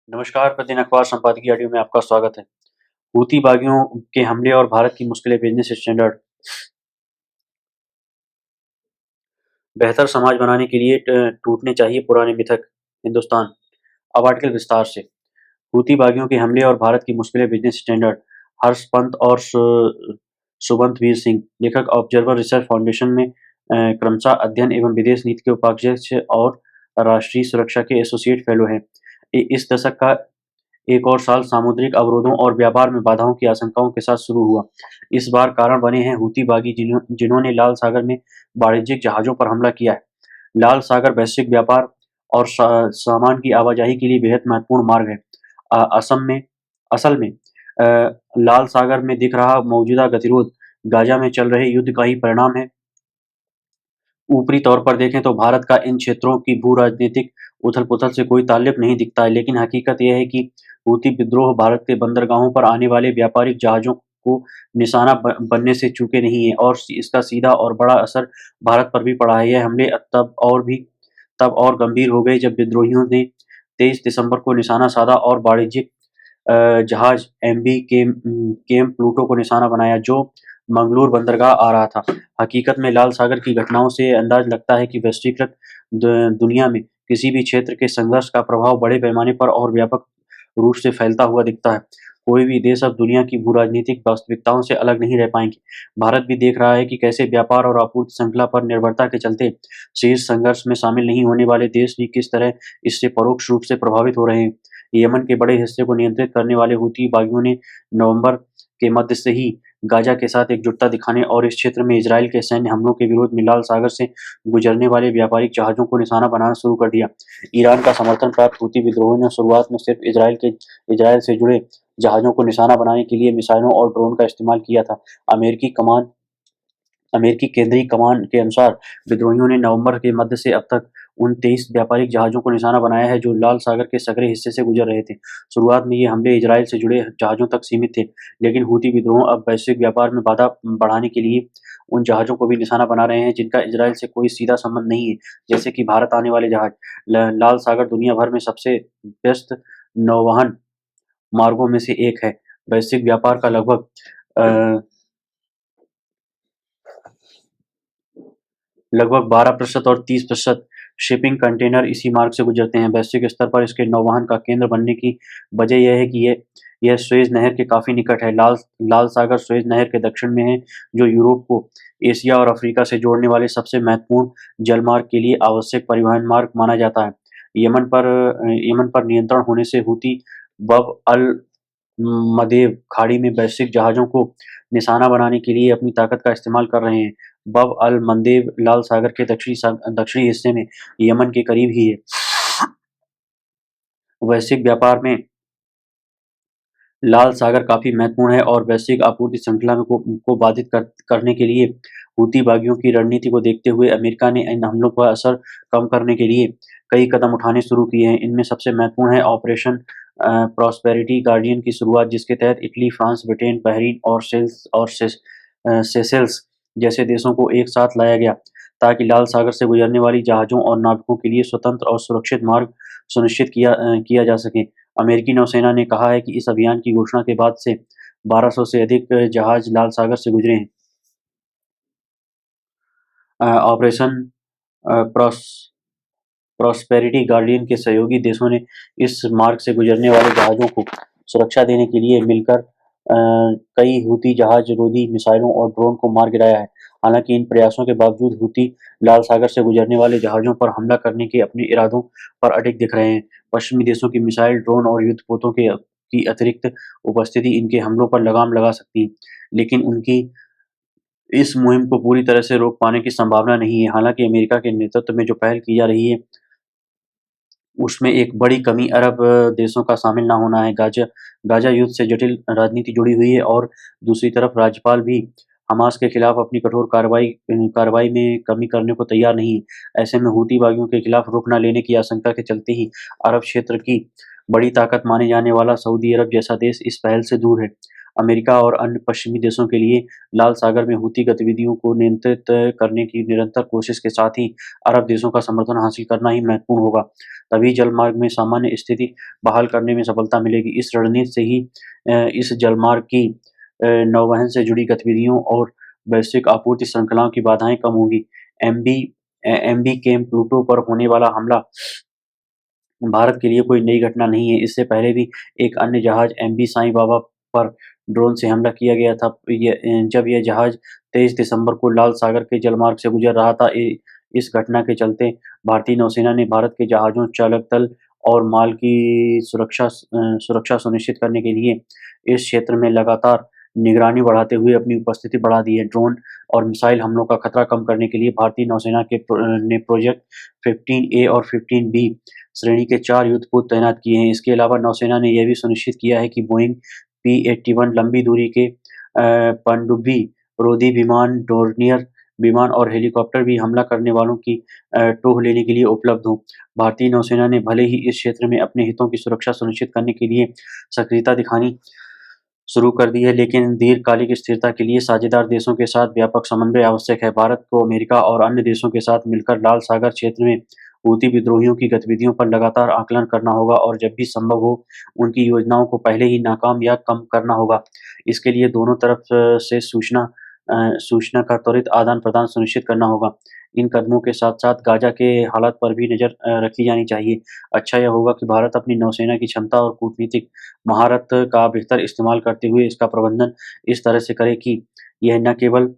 नमस्कार, प्रतिदिन अखबार संपादकीय ऑडियो में आपका स्वागत है। हूती बागियों के हमले और भारत की मुश्किलें, बिजनेस स्टैंडर्ड। बेहतर समाज बनाने के लिए टूटने चाहिए पुराने मिथक। हिंदुस्तान। अब आर्टिकल विस्तार से। हूती बागियों के हमले और भारत की मुश्किलें, बिजनेस स्टैंडर्ड। हर्ष पंत और सुबंत वीर सिंह, लेखक ऑब्जर्वर रिसर्च फाउंडेशन में क्रमशः अध्ययन एवं विदेश नीति के उपाध्यक्ष और राष्ट्रीय सुरक्षा के एसोसिएट फेलो हैं। इस दशक का एक और साल सामुद्रिक अवरोधों और व्यापार में बाधाओं की आशंकाओं के साथ शुरू हुआ। इस बार कारण बने हैं हूती बागी जिन्होंने लाल सागर में वाणिज्यिक जहाज़ों पर हमला किया है। लाल सागर वैश्विक व्यापार और सामान की आवाजाही के लिए बेहद महत्वपूर्ण मार्ग है। असम में असल में लाल सागर में दिख रहा मौजूदा गतिरोध गाज़ा में चल रहे युद्ध का ही परिणाम है। ऊपरी तौर पर देखें तो भारत का इन क्षेत्रों की भू-राजनीतिक उथल-पुथल से कोई ताल्लुक नहीं दिखता है, लेकिन हकीकत यह है कि हूती विद्रोह भारत के बंदरगाहों पर आने वाले व्यापारिक जहाज़ों को निशाना बनने से चूके नहीं है और इसका सीधा और बड़ा असर भारत पर भी पड़ा है। यह हमले तब और गंभीर हो गए जब विद्रोहियों ने 23 दिसंबर को निशाना साधा और वाणिज्यिक जहाज एमवी केम प्लूटो को निशाना बनाया, जो मंगलूर बंदरगाह आ रहा था। हकीकत में लाल सागर की घटनाओं से अंदाज लगता है कि वैश्वीकृत दुनिया में किसी भी क्षेत्र के संघर्ष का प्रभाव बड़े पैमाने पर और व्यापक रूप से फैलता हुआ दिखता है। कोई भी देश अब दुनिया की भू-राजनीतिक वास्तविकताओं से अलग नहीं रह पाएंगे। भारत भी देख रहा है कि कैसे व्यापार और आपूर्ति श्रृंखला पर निर्भरता के चलते शीर्ष संघर्ष में शामिल नहीं होने वाले देश भी किस तरह इससे परोक्ष रूप से प्रभावित हो रहे हैं। यमन के बड़े हिस्से को नियंत्रित करने वाले हूती बागियों ने नवंबर के मध्य से ही गाजा के साथ एकजुटता दिखाने और इस क्षेत्र में इजराइल के सैन्य हमलों के विरोध में लाल सागर से गुजरने वाले व्यापारिक जहाज़ों को निशाना बनाना शुरू कर दिया। ईरान का समर्थन प्राप्त हूती विद्रोहियों ने शुरुआत में सिर्फ इजराइल से जुड़े जहाज़ों को निशाना बनाने के लिए मिसाइलों और ड्रोन का इस्तेमाल किया था। अमेरिकी केंद्रीय कमान के अनुसार विद्रोहियों ने नवंबर के मध्य से अब तक उन 23 व्यापारिक जहाज़ों को निशाना बनाया है जो लाल सागर के सगरे हिस्से से गुजर रहे थे। शुरुआत में ये हमले इजराइल से जुड़े जहाज़ों तक सीमित थे, लेकिन हूती विद्रोह अब वैश्विक व्यापार में बाधा बढ़ाने के लिए उन जहाज़ों को भी निशाना बना रहे हैं जिनका इजराइल से कोई सीधा संबंध नहीं है, जैसे कि भारत आने वाले जहाज़। लाल सागर दुनिया भर में सबसे व्यस्त नौवहन मार्गों में से एक है। वैश्विक व्यापार का लगभग 12% और 30% शिपिंग कंटेनर इसी मार्ग से गुजरते हैं। वैश्विक स्तर पर इसके नौवहन का केंद्र बनने की वजह यह है कि यह सुएज़ नहर के काफ़ी निकट है। लाल सागर सुएज़ नहर के दक्षिण में है, जो यूरोप को एशिया और अफ्रीका से जोड़ने वाले सबसे महत्वपूर्ण जलमार्ग के लिए आवश्यक परिवहन मार्ग माना जाता है। यमन पर नियंत्रण होने से हूती बब अल मदेब खाड़ी में वैश्विक जहाज़ों को निशाना बनाने के लिए अपनी ताकत का इस्तेमाल कर रहे हैं। बब अल मंदेब लाल सागर के दक्षिणी हिस्से में यमन के करीब ही है। वैश्विक व्यापार में लाल सागर काफ़ी महत्वपूर्ण है और वैश्विक आपूर्ति श्रृंखला को बाधित करने के लिए हूती बागियों की रणनीति को देखते हुए अमेरिका ने इन हमलों का असर कम करने के लिए कई कदम उठाने शुरू किए हैं। इनमें सबसे महत्वपूर्ण है ऑपरेशन प्रॉस्पेरिटी गार्डियन की शुरुआत, जिसके तहत इटली, फ्रांस, ब्रिटेन, बहरीन और सेशेल्स जैसे देशों को एक साथ लाया गया, ताकि लाल सागर से गुजरने वाली जहाज़ों और नाविकों के लिए स्वतंत्र और सुरक्षित मार्ग सुनिश्चित किया जा सके। अमेरिकी नौसेना ने कहा है कि इस अभियान की घोषणा के बाद से 1200 से अधिक जहाज लाल सागर से गुजरे हैं। ऑपरेशन प्रॉस्पेरिटी गार्डियन के सहयोगी देशों ने इस मार्ग से गुजरने वाले जहाज़ों को सुरक्षा देने के लिए मिलकर कई हूती जहाज रोधी मिसाइलों और ड्रोन को मार गिराया है। हालांकि इन प्रयासों के बावजूद हूती लाल सागर से गुजरने वाले जहाज़ों पर हमला करने के अपने इरादों पर अडिग दिख रहे हैं। पश्चिमी देशों की मिसाइल, ड्रोन और युद्धपोतों की अतिरिक्त उपस्थिति इनके हमलों पर लगाम लगा सकती है, लेकिन उनकी इस मुहिम को पूरी तरह से रोक पाने की संभावना नहीं है। हालांकि अमेरिका के नेतृत्व में जो पहल की जा रही है, उसमें एक बड़ी कमी अरब देशों का शामिल ना होना है। गाज़ा युद्ध से जटिल राजनीति जुड़ी हुई है और दूसरी तरफ राज्यपाल भी हमास के खिलाफ अपनी कठोर कार्रवाई में कमी करने को तैयार नहीं है। ऐसे में हूती बागियों के खिलाफ रुख न लेने की आशंका के चलते ही अरब क्षेत्र की बड़ी ताकत माने जाने वाला सऊदी अरब जैसा देश इस पहल से दूर है। अमेरिका और अन्य पश्चिमी देशों के लिए लाल सागर में हूती गतिविधियों को नियंत्रित करने की निरंतर कोशिश के साथ ही अरब देशों का समर्थन हासिल करना ही महत्वपूर्ण होगा। तभी जलमार्ग में सामान्य स्थिति बहाल करने में सफलता मिलेगी। इस रणनीति से ही इस जलमार्ग की नौवहन से जुड़ी गतिविधियों और वैश्विक आपूर्ति श्रृंखलाओं की बाधाएं कम होंगी। एमबी एमबी केम प्लूटो पर होने वाला हमला भारत के लिए कोई नई घटना नहीं है। इससे पहले भी एक अन्य जहाज एमवी साईं बाबा पर ड्रोन से हमला किया गया था। जब यह जहाज 23 दिसंबर को लाल सागर के जलमार्ग से गुजर रहा था। इस घटना के चलते भारतीय नौसेना ने भारत के जहाजों, चालक दल और माल की सुरक्षा सुनिश्चित करने के लिए इस क्षेत्र में लगातार निगरानी बढ़ाते हुए अपनी उपस्थिति बढ़ा दी है। ड्रोन और मिसाइल हमलों का खतरा कम करने के लिए भारतीय नौसेना ने प्रोजेक्ट 15A और 15B श्रेणी के 4 युद्धपोत तैनात किए हैं। इसके अलावा नौसेना ने यह भी सुनिश्चित किया है कि बोइंग P-81 लंबी दूरी के पनडुब्बी रोधी विमान, डोर्नियर विमान और हेलीकॉप्टर भी हमला करने वालों की टोह लेने के लिए उपलब्ध हों। भारतीय नौसेना ने भले ही इस क्षेत्र में अपने हितों की सुरक्षा सुनिश्चित करने के लिए सक्रियता दिखानी शुरू कर दी है, लेकिन दीर्घकालिक स्थिरता के लिए साझेदार देशों के साथ व्यापक समन्वय आवश्यक है। भारत को अमेरिका और अन्य देशों के साथ मिलकर लाल सागर क्षेत्र में हूती विद्रोहियों की गतिविधियों पर लगातार आकलन करना होगा और जब भी संभव हो, उनकी योजनाओं को पहले ही नाकाम या कम करना होगा। इसके लिए दोनों तरफ से सूचना का त्वरित आदान-प्रदान सुनिश्चित करना होगा। इन कदमों के साथ-साथ गाज़ा के हालात पर भी नज़र रखी जानी चाहिए। अच्छा यह होगा कि भारत अपनी नौसेना की क्षमता और कूटनीतिक महारत का बेहतर इस्तेमाल करते हुए इसका प्रबंधन इस तरह से करे कि यह न केवल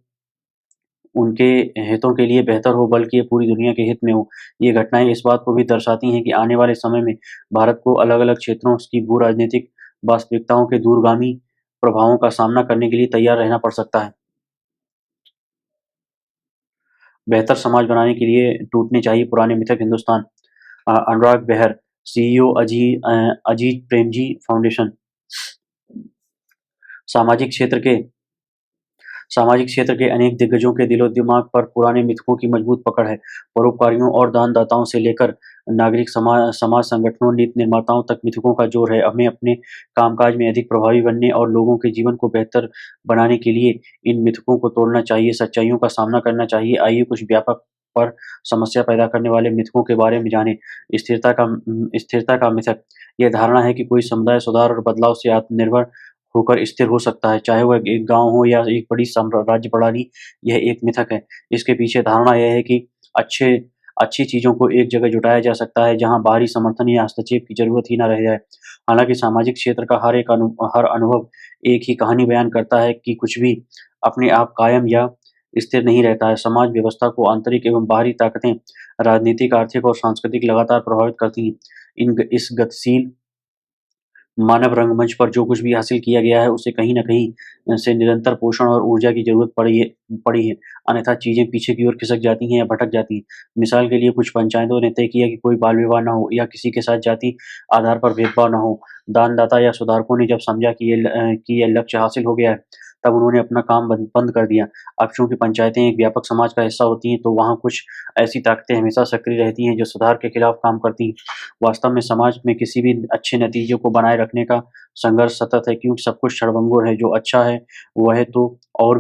उनके हितों के लिए बेहतर हो, बल्कि ये पूरी दुनिया के हित में हो। ये घटनाएँ इस बात को भी दर्शाती हैं कि आने वाले समय में भारत को अलग-अलग क्षेत्रों की भू-राजनीतिक वास्तविकताओं के दूरगामी प्रभावों का सामना करने के लिए तैयार रहना पड़ सकता है। बेहतर समाज बनाने के लिए टूटने चाहिए पुराने मिथक। हिंदुस्तान। अनुराग बेहर, सीईओ अजीत प्रेमजी फाउंडेशन। सामाजिक क्षेत्र के सामाजिक क्षेत्र के अनेक दिग्गजों के दिलो-दिमाग पर पुराने मिथकों की मजबूत पकड़ है। परोपकारियों और दानदाताओं से लेकर नागरिक समाज संगठनों, नीति निर्माताओं तक मिथकों का जोर है। हमें अपने कामकाज में अधिक प्रभावी बनने और लोगों के जीवन को बेहतर बनाने के लिए इन मिथकों को तोड़ना चाहिए, सच्चाइयों का सामना करना चाहिए। आइए कुछ व्यापक पर समस्या पैदा करने वाले मिथकों के बारे में जानें। स्थिरता का मिथक। यह धारणा है कि कोई समुदाय सुधार और बदलाव से आत्मनिर्भर होकर स्थिर हो सकता है, चाहे वह एक गाँव हो या एक बड़ी राज्य प्रणाली। यह एक मिथक है। इसके पीछे धारणा यह है कि अच्छे अच्छी चीज़ों को एक जगह जुटाया जा सकता है, जहाँ बाहरी समर्थन या हस्तक्षेप की ज़रूरत ही ना रह जाए। हालाँकि सामाजिक क्षेत्र का हर अनुभव एक ही कहानी बयान करता है कि कुछ भी अपने आप कायम या स्थिर नहीं रहता है। समाज व्यवस्था को आंतरिक एवं बाहरी ताकतें राजनीतिक, आर्थिक और सांस्कृतिक लगातार प्रभावित करती हैं। इस गतिशील मानव रंगमंच पर जो कुछ भी हासिल किया गया है, उसे कहीं न कहीं से निरंतर पोषण और ऊर्जा की ज़रूरत पड़ी है, अन्यथा चीज़ें पीछे की ओर खिसक जाती हैं या भटक जाती हैं। मिसाल के लिए कुछ पंचायतों ने तय किया कि कोई बाल विवाह ना हो या किसी के साथ जाति आधार पर भेदभाव ना हो। दानदाता या सुधारकों ने जब समझा कि ये लक्ष्य हासिल हो गया है, तब उन्होंने अपना काम बंद कर दिया। अब चूँकि पंचायतें एक व्यापक समाज का हिस्सा होती हैं, तो वहाँ कुछ ऐसी ताकतें हमेशा सक्रिय रहती हैं, जो सुधार के खिलाफ काम करती हैं। वास्तव में समाज में किसी भी अच्छे नतीजे को बनाए रखने का संघर्ष सतत है, क्योंकि सब कुछ क्षणभंगुर है। जो अच्छा है, वह तो और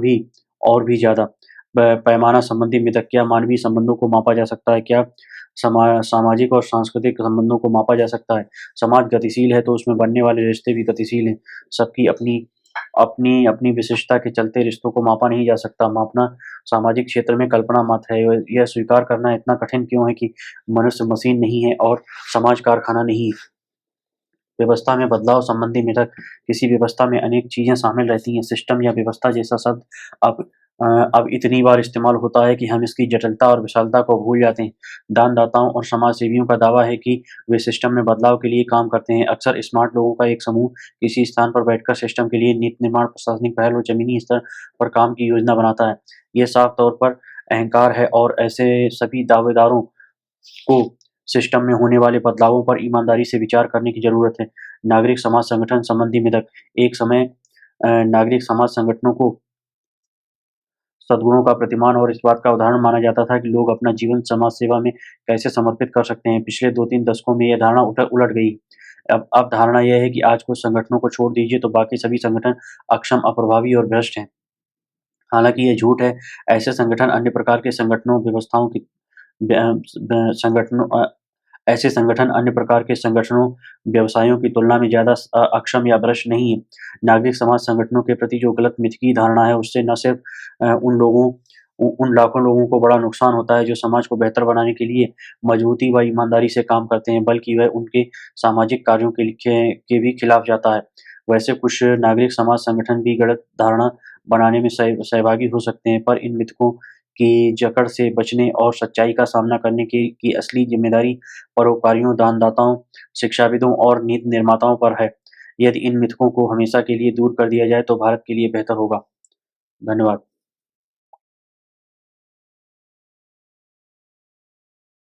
भी ज़्यादा। पैमाना संबंधी मिथक। क्या मानवीय संबंधों को मापा जा सकता है? क्या सामाजिक और सांस्कृतिक संबंधों को मापा जा सकता है? समाज गतिशील है, तो उसमें बनने वाले रिश्ते भी गतिशील हैं। सबकी अपनी अपनी अपनी विशिष्टता के चलते रिश्तों को मापा नहीं जा सकता। मापना सामाजिक क्षेत्र में कल्पना मात्र है। यह स्वीकार करना इतना कठिन क्यों है कि मनुष्य मशीन नहीं है और समाज कारखाना नहीं है। व्यवस्था में बदलाव संबंधी मिथक। किसी व्यवस्था में अनेक चीज़ें शामिल रहती हैं। सिस्टम या व्यवस्था जैसा शब्द अब अब इतनी बार इस्तेमाल होता है कि हम इसकी जटिलता और विशालता को भूल जाते हैं। दानदाताओं और समाजसेवियों का दावा है कि वे सिस्टम में बदलाव के लिए काम करते हैं। अक्सर स्मार्ट लोगों का एक समूह किसी स्थान पर बैठकर सिस्टम के लिए नीति निर्माण, प्रशासनिक पहल और ज़मीनी स्तर पर काम की योजना बनाता है। ये साफ तौर पर अहंकार है और ऐसे सभी दावेदारों को सिस्टम में होने वाले बदलावों पर ईमानदारी से विचार करने की ज़रूरत है। नागरिक समाज संगठन संबंधी मिथक। एक समय नागरिक समाज संगठनों को सद्गुणों का प्रतिमान और इस बात का उदाहरण माना जाता था कि लोग अपना जीवन समाज सेवा में कैसे समर्पित कर सकते हैं। पिछले 2-3 दशकों में यह धारणा उलट गई। अब धारणा यह है कि आज कुछ संगठनों को छोड़ दीजिए तो बाकी सभी संगठन अक्षम, अप्रभावी और भ्रष्ट हैं। हालाँकि ये झूठ है। ऐसे संगठन अन्य प्रकार के संगठनों, व्यवस्थाओं की ब ब संगठनों ऐसे संगठन अन्य प्रकार के संगठनों, व्यवसायों की तुलना में ज़्यादा अक्षम या भ्रष्ट नहीं हैं। नागरिक समाज संगठनों के प्रति जो गलत मिथकीय धारणा है, उससे न सिर्फ उन लाखों लोगों को बड़ा नुकसान होता है, जो समाज को बेहतर बनाने के लिए मजबूती व ईमानदारी से काम करते हैं, बल्कि वह उनके सामाजिक कार्यों के भी खिलाफ जाता है। वैसे कुछ नागरिक समाज संगठन भी गलत धारणा बनाने में सहभागी हो सकते हैं, पर इन मिथकों की जकड़ से बचने और सच्चाई का सामना करने की असली ज़िम्मेदारी परोपकारियों, दानदाताओं, शिक्षाविदों और नीति निर्माताओं पर है। यदि इन मिथकों को हमेशा के लिए दूर कर दिया जाए, तो भारत के लिए बेहतर होगा। धन्यवाद।